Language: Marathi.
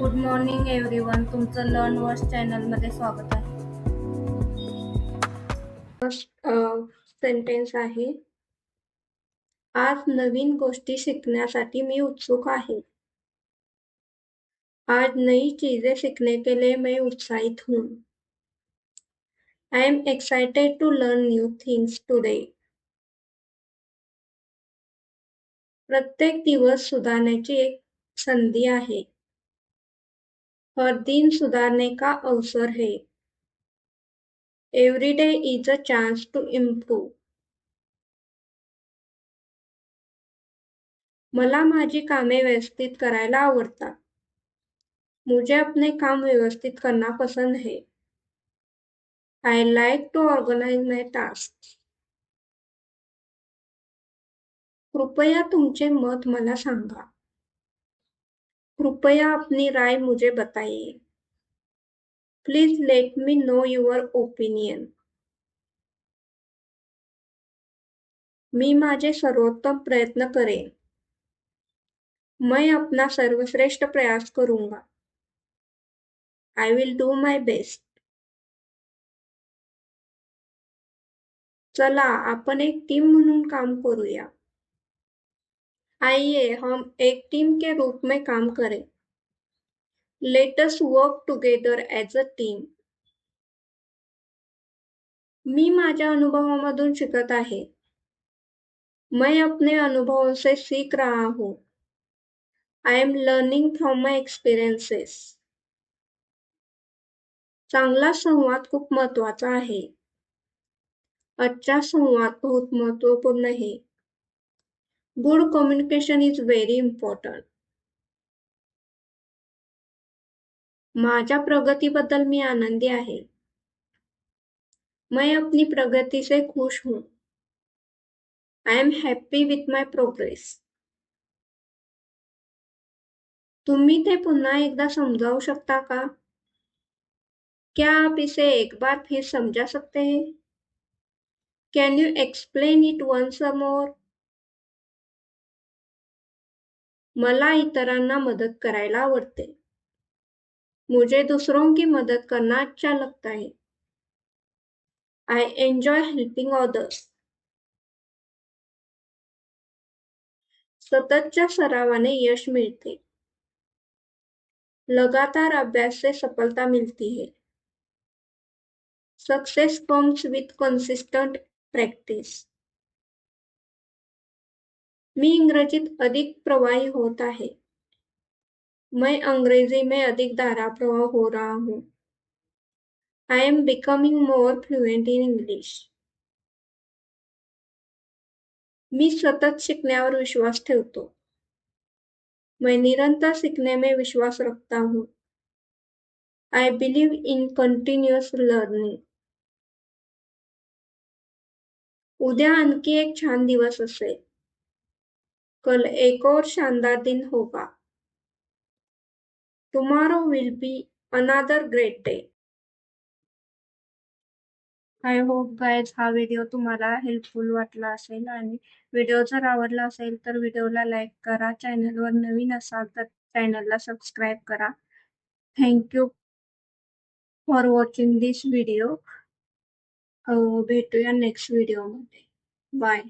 Good morning everyone. तुमचं लर्न वर्स चॅनलमध्ये स्वागत आहे. सेंटेन्स आहे, आज नवीन गोष्टी शिकण्यासाठी मी उत्सुक आहे. आज नई चीजें सीखने के लिए मैं उत्साहित हूँ. I am excited to learn new things today. प्रत्येक दिवस सुधारण्याची एक संधी आहे. हर दिन सुधारने का अवसर है. Every day is a chance to improve. मला माझी कामे व्यवस्थित करायला आवडतात. मुझे अपने काम व्यवस्थित करना पसंद है. I like to organize my tasks. कृपया तुमचे मत मला सांगा. कृपया अपनी राय मुझे बताइए. Please let me know your opinion. मी माझे सर्वोत्तम प्रयत्न करेन. मैं अपना सर्वश्रेष्ठ प्रयास करूंगा. I will do my best. चला आपण एक टीम म्हणून काम करूया. आइए हम एक टीम के रूप में काम करें. Let us work together as a team. मी माझ्या अनुभवामधून शिकत आहे. मैं अपने अनुभवों से सीख रहा हूँ. I am learning from my experiences. चांगला संवाद खूप महत्त्वाचा आहे. अच्छा संवाद बहुत महत्त्वपूर्ण है. Good communication is very important. माझ्या प्रगतीबद्दल मी आनंदी आहे. मैं अपनी प्रगति से खुश हूँ. I am happy with my progress. तुम्ही ते पुन्हा एकदा समजावू शकता का? क्या आप इसे एक बार फिर समझा सकते हैं? Can you explain it once more? मला इतरांना मदत करायला आवडते. मुझे दूसरों की मदद करना अच्छा लगता है. I enjoy helping others. सततच्या सरावाने यश मिळते. लगातार अभ्यास से सफलता मिलती है. Success comes with consistent practice. मी इंग्रजीत अधिक प्रवाही होत आहे. मैं अंग्रेजी में अधिक धाराप्रवाह हो रहा हूँ. I am becoming more fluent in English. मी सतत शिकण्यावर विश्वास ठेवतो. मैं निरंतर सीखने में विश्वास रखता हूँ. I believe in continuous learning. उद्या आणखी एक छान दिवस असेल. कल एक और शानदार दिन होगा. Tomorrow will be another great day. I hope guys हा व्हिडिओ तुम्हाला हेल्पफुल वाटला असेल आणि व्हिडिओ जर आवडला असेल तर व्हिडिओला लाईक करा. चॅनलवर नवीन असाल तर चॅनलला सबस्क्राईब करा. Thank you for watching this video. भेटूया नेक्स्ट व्हिडिओमध्ये. बाय.